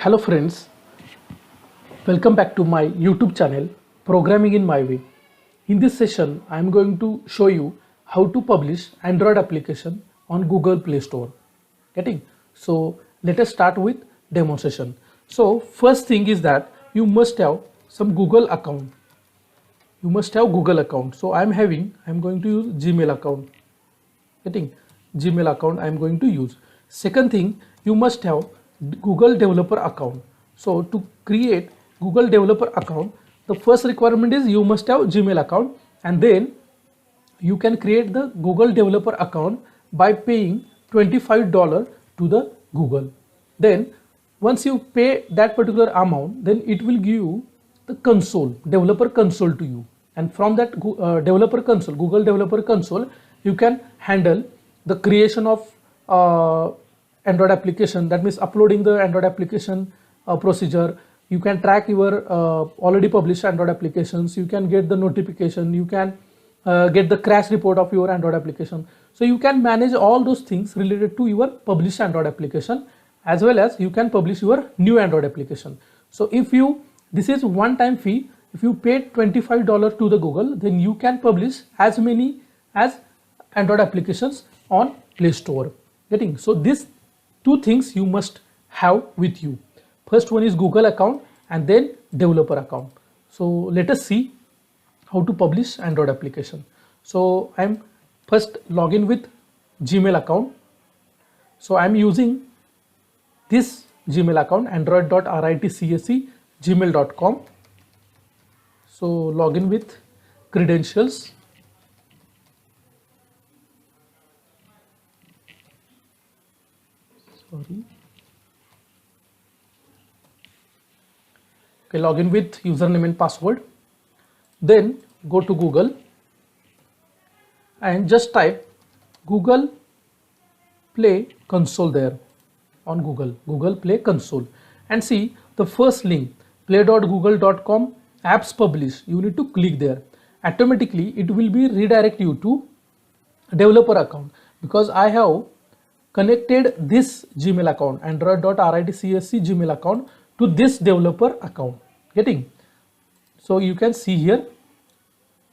Hello friends, welcome back to my YouTube channel Programming in My Way. In this session, I am going to show you how to publish Android application on Google Play Store. Getting? So let us start with demonstration. So first thing is that you must have some Google account. You must have Google account. So I'm going to use Gmail account. Getting? Gmail account I'm going to use. Second thing, you must have Google developer account. So to create Google developer account, the first requirement is you must have Gmail account, and then you can create the Google developer account by paying $25 to the Google. Then once you pay that particular amount, then it will give you the console, developer console to you, and from that developer console, Google developer console, you can handle the creation of Android application. That means uploading the Android application procedure. You can track your already published Android applications. You can get the notification. You can get the crash report of your Android application. So you can manage all those things related to your published Android application, as well as you can publish your new Android application. So if you, this is one time fee. If you pay $25 to the Google, then you can publish as many as Android applications on Play Store. Getting? So these two things you must have with you. First one is Google account and then developer account. So let us see how to publish Android application. So I'm first login with Gmail account. So I'm using this Gmail account, android.ritcsc@gmail.com. So login with credentials. Sorry. Okay, login with username and password. Then go to Google and just type Google Play Console there on Google Play Console, and see the first link, play.google.com apps publish. You need to click there. Automatically it will be redirect you to developer account, because I have connected this Gmail account, android.ritcsc@gmail account, to this developer account. Getting? So you can see here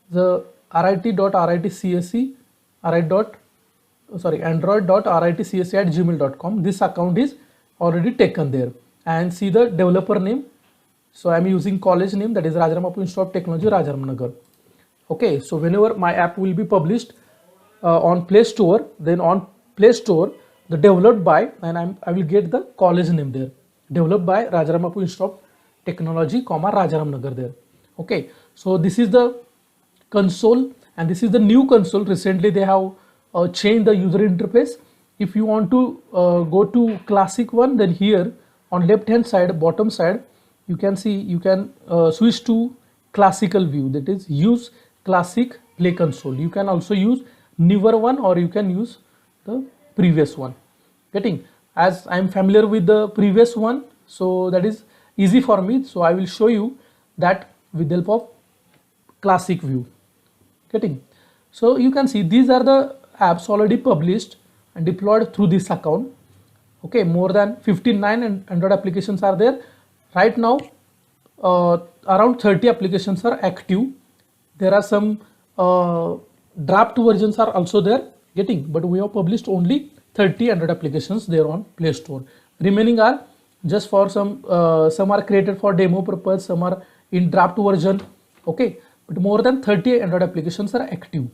the android.ritcsc@gmail.com. This account is already taken there, and see the developer name. So I am using college name, that is Rajaram Institute of Technology, Rajaramnagar. Okay, so whenever my app will be published on Play Store, then on Play Store the developed by, and I will get the college name there, developed by Rajaram Institute of Technology, Rajaramnagar there. Okay, so this is the console, and this is the new console. Recently they have changed the user interface. If you want to go to classic one, then here on left hand side, bottom side, you can see you can switch to classical view, that is use classic Play Console. You can also use newer one, or you can use the previous one. Getting? As I am familiar with the previous one, so that is easy for me. So I will show you that with the help of classic view. Getting? So you can see these are the apps already published and deployed through this account. Okay, more than 59 Android applications are there. Right now around 30 applications are active. There are some draft versions are also there. Getting? But we have published only 30 Android applications there on Play Store. Remaining are just for some are created for demo purpose, some are in draft version. Okay, but more than 30 Android applications are active,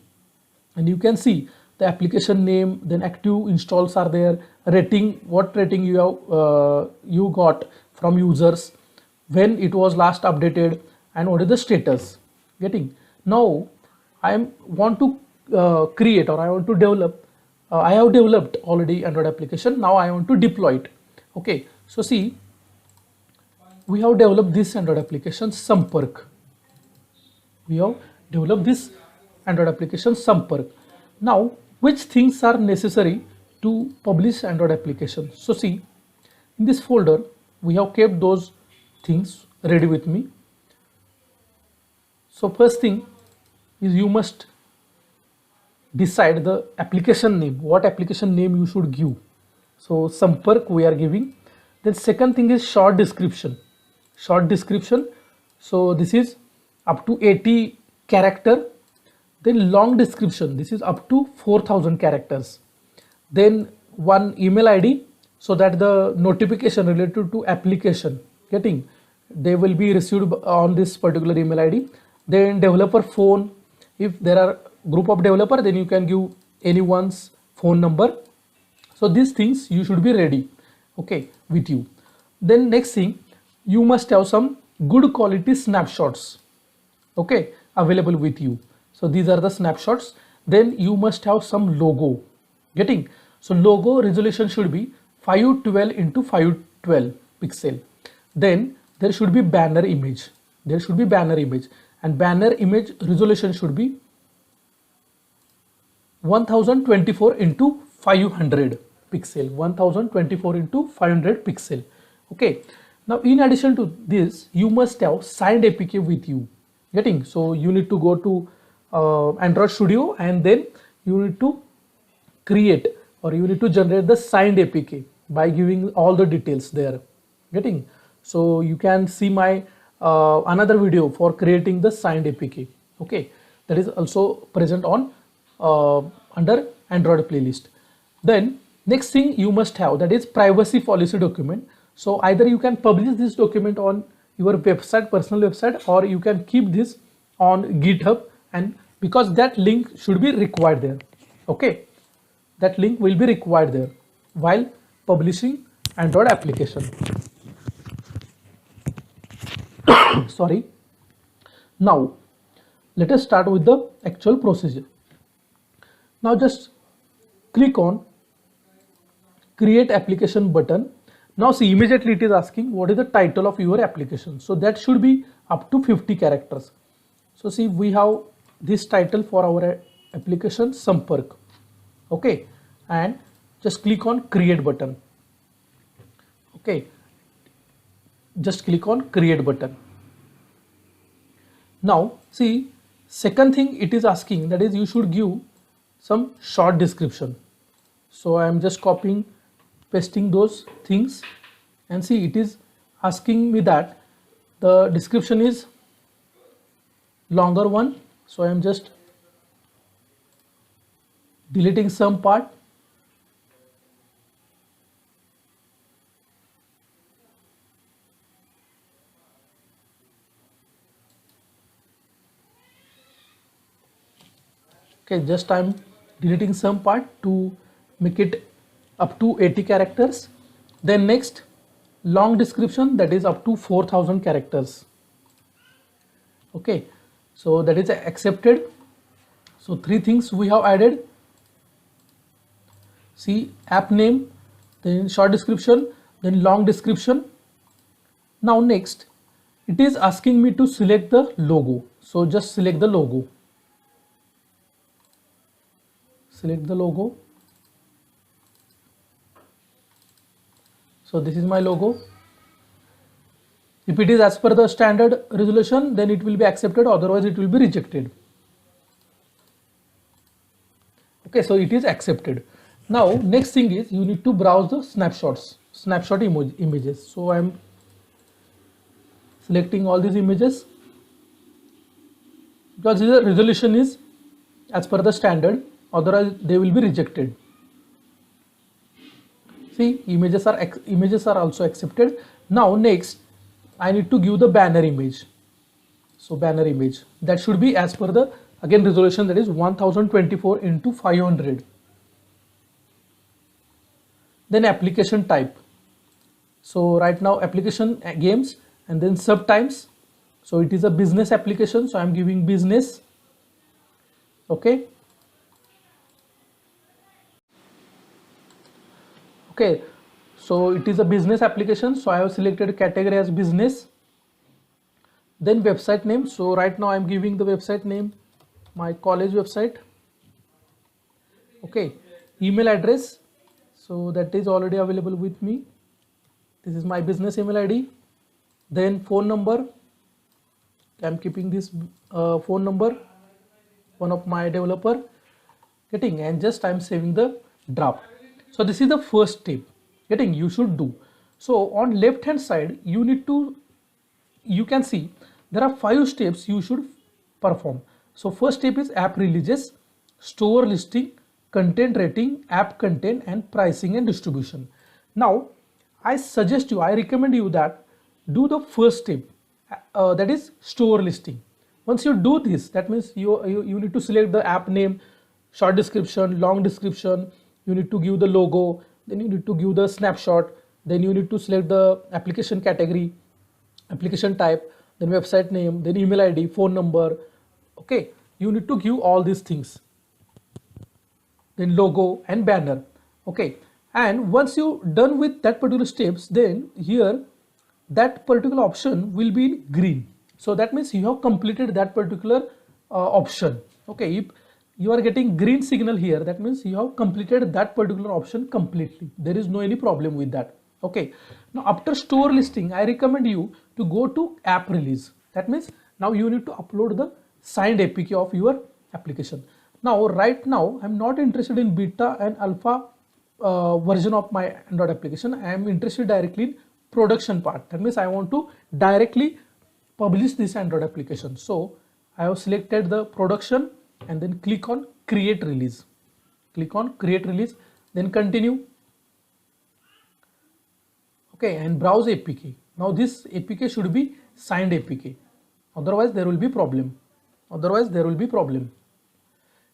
and you can see the application name, then active installs are there, rating, what rating you have you got from users, when it was last updated, and what is the status. Getting? Now I want to create, or I want to develop. I have developed already Android application. Now I want to deploy it. Okay, so see, we have developed this Android application Sampark. We have developed this Android application Sampark. Now, which things are necessary to publish Android application? So see, in this folder we have kept those things ready with me. So first thing is you must decide the application name, what application name you should give. So Sampark we are giving. Then second thing is short description. Short description, so this is up to 80 character. Then long description, this is up to 4000 characters. Then one email ID, so that the notification related to application getting, they will be received on this particular email ID. Then developer phone, if there are group of developer, then you can give anyone's phone number. So these things you should be ready, okay, with you. Then next thing, you must have some good quality snapshots, okay, available with you. So these are the snapshots. Then you must have some logo, getting, so logo resolution should be 512 into 512 pixel. Then there should be banner image, and banner image resolution should be 1024 into 500 pixel, 1024 into 500 pixel. Okay, now in addition to this, you must have signed APK with you, getting, so you need to go to Android Studio, and then you need to create, or you need to generate the signed APK by giving all the details there, getting. So you can see my another video for creating the signed APK, okay, that is also present on under Android playlist. Then next thing you must have, that is privacy policy document. So either you can publish this document on your website, personal website, or you can keep this on GitHub, and because that link should be required there, okay, that link will be required there while publishing Android application. Sorry. Now let us start with the actual procedure. Now just click on create application button. Now see, immediately it is asking what is the title of your application. So that should be up to 50 characters. So see, we have this title for our application, Sampark, okay, and just click on create button, okay, just click on create button. Now see, second thing it is asking, that is you should give some short description. So I am just copying, pasting those things, and see, it is asking me that the description is longer one. So I am just deleting some part. Okay, just I'm deleting some part to make it up to 80 characters. Then next, long description, that is up to 4000 characters. Okay, so that is accepted. So three things we have added. See, app name, then short description, then long description. Now next, it is asking me to select the logo. So just select the logo. Select the logo. So this is my logo. If it is as per the standard resolution, then it will be accepted, otherwise it will be rejected. Okay, so it is accepted. Now next thing is you need to browse the snapshot images. So I am selecting all these images because the resolution is as per the standard, otherwise they will be rejected. See, images are also accepted. Now next, I need to give the banner image. So banner image, that should be as per the again resolution, that is 1024 into 500. Then application type. So right now application games, and then subtypes. So it is a business application, so I am giving business. Okay. Okay, so it is a business application, so I have selected category as business. Then website name, so right now I am giving the website name, my college website. Okay, email address, so that is already available with me. This is my business email ID. Then phone number, I am keeping this phone number, one of my developer, and just I am saving the draft. So this is the first step, you should do. So on left hand side, you can see there are 5 steps you should perform. So first step is app releases, store listing, content rating, app content, and pricing and distribution. Now I recommend you that do the first step, that is store listing. Once you do this, that means you need to select the app name, short description, long description, you need to give the logo, then you need to give the snapshot, then you need to select the application category, application type, then website name, then email ID, phone number. Okay, you need to give all these things, then logo and banner. Okay, and once you done with that particular steps, then here that particular option will be in green. So that means you have completed that particular option. Okay, if you are getting green signal here, that means you have completed that particular option completely. There is no any problem with that. Okay, now after store listing, I recommend you to go to app release. That means now you need to upload the signed APK of your application. Now right now I'm not interested in beta and alpha version of my Android application. I am interested directly in production part. That means I want to directly publish this Android application. So I have selected the production and then click on create release. Click on create release, then continue. Okay, and browse APK. Now this APK should be signed APK. Otherwise there will be problem.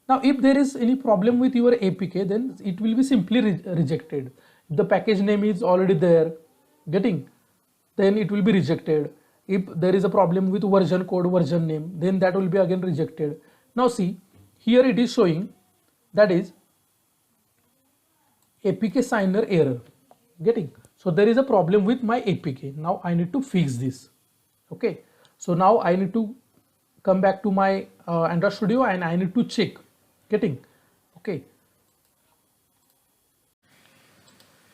Now if there is any problem with your APK, then it will be simply rejected. If the package name is already there, then it will be rejected. If there is a problem with version code, version name, then that will be again rejected. Now see, here it is showing that is APK signer error. So there is a problem with my APK. Now I need to fix this. Okay, so now I need to come back to my Android Studio and I need to check. Okay.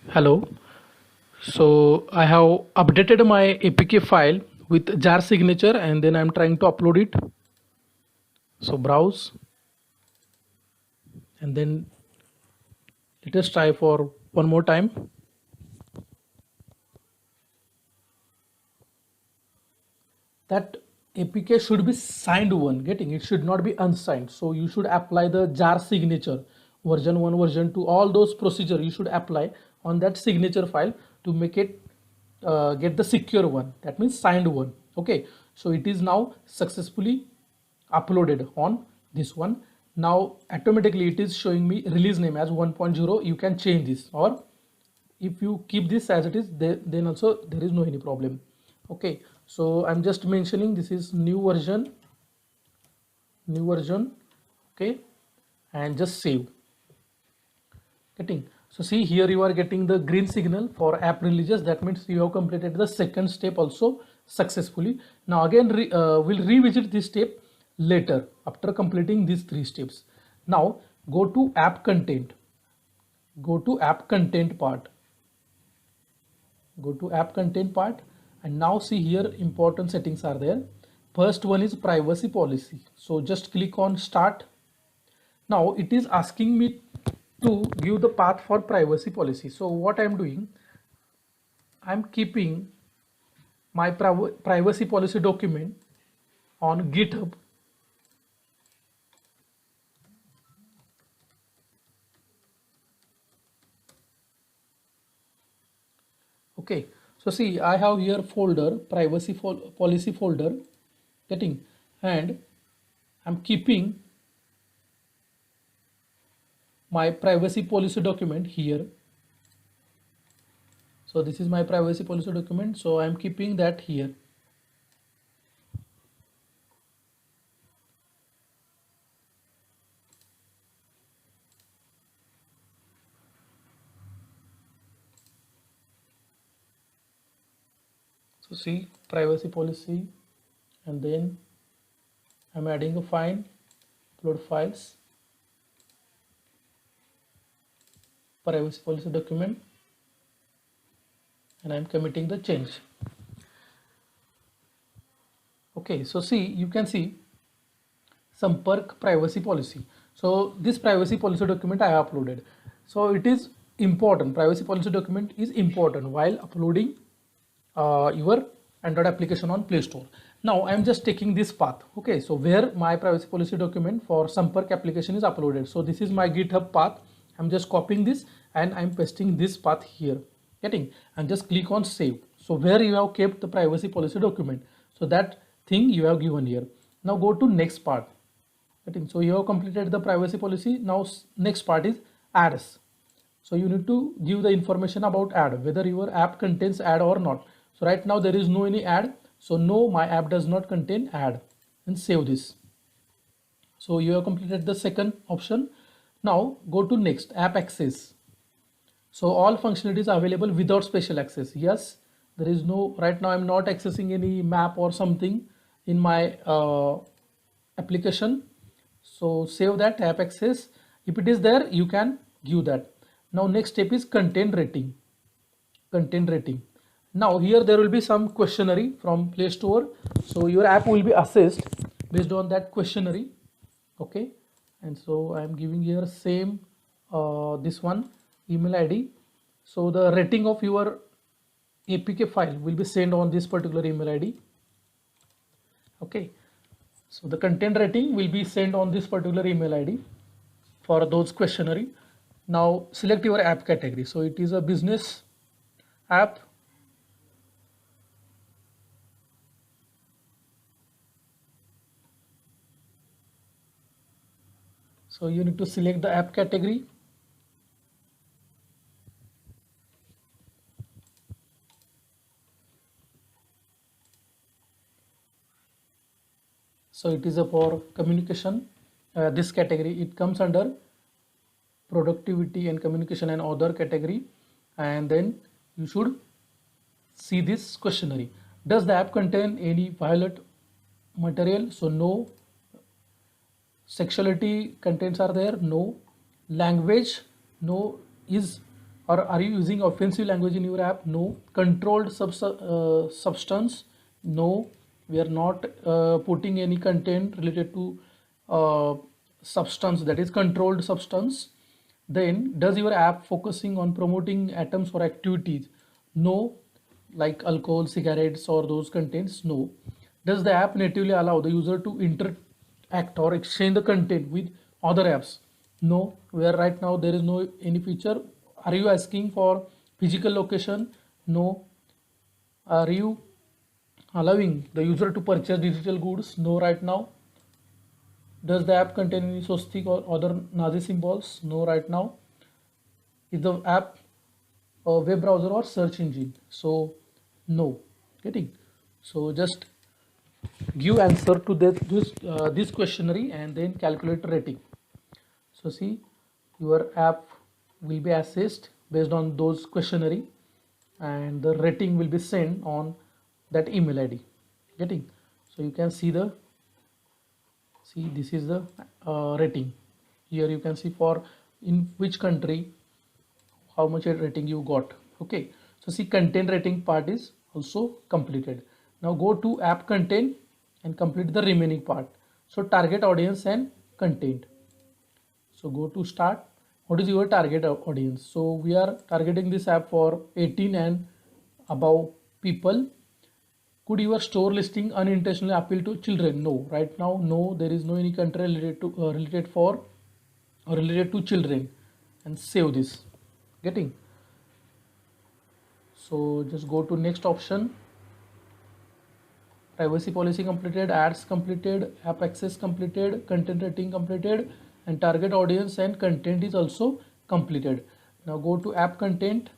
Hello. So I have updated my APK file with jar signature and then I'm trying to upload it. So browse and then let us try for one more time. That APK should be signed one, it should not be unsigned. So you should apply the jar signature, version 1, version 2, all those procedure you should apply on that signature file to make it get the secure one, that means signed one. Okay, so it is now successfully uploaded on this one. Now automatically it is showing me release name as 1.0. You can change this, or if you keep this as it is, then also there is no any problem. Okay, so I'm just mentioning this is new version. Okay, and just save. So see, here you are getting the green signal for app releases. That means you have completed the second step also successfully. Now again we'll revisit this step later after completing these 3 steps. Now go to app content. Part. And now see here important settings are there. First one is privacy policy. So just click on start. Now it is asking me to give the path for privacy policy. So what I am doing, I am keeping my privacy policy document on GitHub. Okay, so see, I have here folder, privacy policy folder, and I'm keeping my privacy policy document here. So this is my privacy policy document, so I'm keeping that here. So see, privacy policy, and then I'm adding a file, upload files, privacy policy document, and I'm committing the change. Okay, so see, you can see Sampark privacy policy. So this privacy policy document I have uploaded. So it is important, privacy policy document is important while uploading your Android application on Play Store. Now I am just taking this path. Okay, so where my privacy policy document for Sampark application is uploaded. So this is my GitHub path. I'm just copying this and I'm pasting this path here. Getting, and just click on save. So where you have kept the privacy policy document, so that thing you have given here. Now go to next part. Getting, so you have completed the privacy policy. Now next part is ads. So you need to give the information about ad, whether your app contains ad or not. So right now there is no any ad. So no, my app does not contain ad, and save this. So you have completed the second option. Now go to next, app access. So all functionalities are available without special access. Yes, there is no, right now I'm not accessing any map or something in my application. So save that, app access. If it is there, you can give that. Now next step is content rating. Content rating. Now here there will be some questionnaire from Play Store. So your app will be assessed based on that questionnaire. Okay, and so I am giving here same this one email ID. So the rating of your APK file will be sent on this particular email ID. Okay, so the content rating will be sent on this particular email ID for those questionnaire. Now select your app category. So it is a business app. So you need to select the app category. So it is a for communication. This category, it comes under productivity and communication and other category. And then you should see this questionnaire. Does the app contain any violent material? So no. Sexuality contents are there? No. Language? No. Is or are you using offensive language in your app? No. Controlled substance? No. We are not putting any content related to substance, that is controlled substance. Then does your app focusing on promoting atoms or activities? No. Like alcohol, cigarettes or those contents? No. Does the app natively allow the user to interact or exchange the content with other apps? No, where right now there is no any feature. Are you asking for physical location? No. Are you allowing the user to purchase digital goods? No, right now. Does the app contain any swastika or other Nazi symbols? No, right now. Is the app a web browser or search engine? So no. Getting, so just give answer to this questionnaire and then calculate rating. So see, your app will be assessed based on those questionnaire and the rating will be sent on that email ID. Getting, so you can see this is the rating. Here you can see for in which country how much rating you got. Okay, so see, content rating part is also completed. Now go to app content and complete the remaining part. So target audience and content. So go to start. What is your target audience? So we are targeting this app for 18 and above people. Could your store listing unintentionally appeal to children? No, right now no, there is no any country related to related to children, and save this. Getting, so just go to next option. Privacy policy completed, ads completed, app access completed, content rating completed, and target audience and content is also completed. Now go to app content.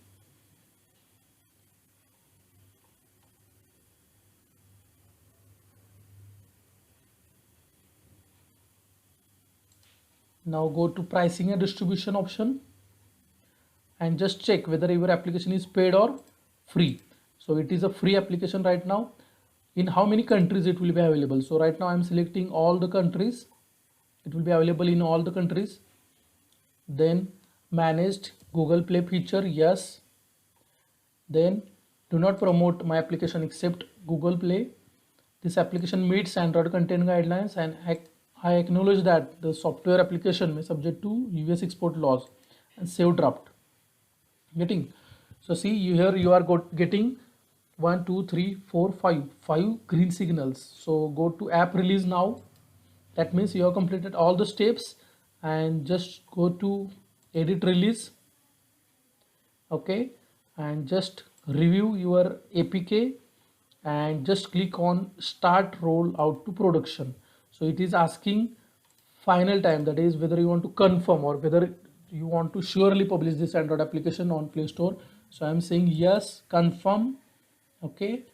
Now go to pricing and distribution option and just check whether your application is paid or free. So it is a free application right now. In how many countries it will be available? So right now I'm selecting all the countries. It will be available in all the countries. Then managed Google Play feature, yes. Then do not promote my application except Google Play. This application meets Android content guidelines and I acknowledge that the software application may subject to US export laws, and save draft. getting. So see, you here you are getting 1 2 3 4 5 green signals. So go to app release now. That means you have completed all the steps, and just go to edit release. Okay, and just review your APK and just click on start roll out to production. So it is asking final time, that is whether you want to confirm or whether you want to surely publish this Android application on Play Store. So I'm saying yes, confirm. Okay,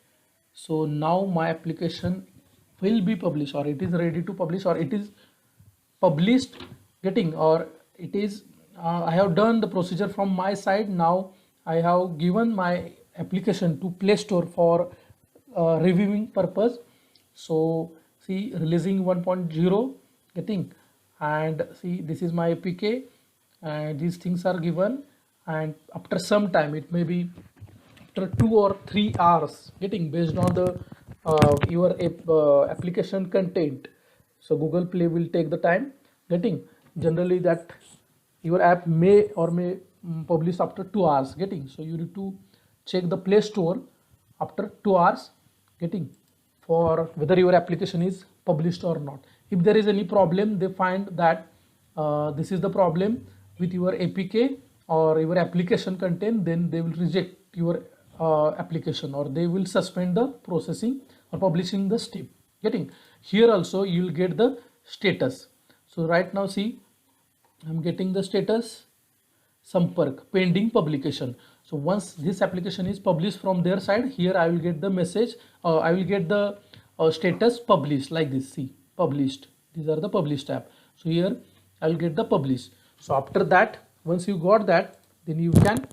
so now my application will be published, or it is ready to publish, or it is published, getting, or it is I have done the procedure from my side. Now I have given my application to Play Store for reviewing purpose. So see, releasing 1.0, getting, and see, this is my APK, and these things are given, and after some time, it may be after 2 or 3 hours, getting, based on the your application content. So Google Play will take the time, getting, generally that your app may publish after 2 hours, getting. So you need to check the Play Store after 2 hours, getting, for whether your application is published or not. If there is any problem, they find that this is the problem with your APK or your application content, then they will reject your application, or they will suspend the processing or publishing the step, getting. Here also you will get the status. So right now see, I'm getting the status Sampark pending publication. So once this application is published from their side, here I will get the message, I will get the status published, like this. See, published, these are the published app. So here I will get the published. So after that, once you got that, then you can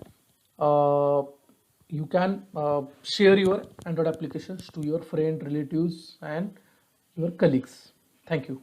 share your Android applications to your friend, relatives, and your colleagues. Thank you.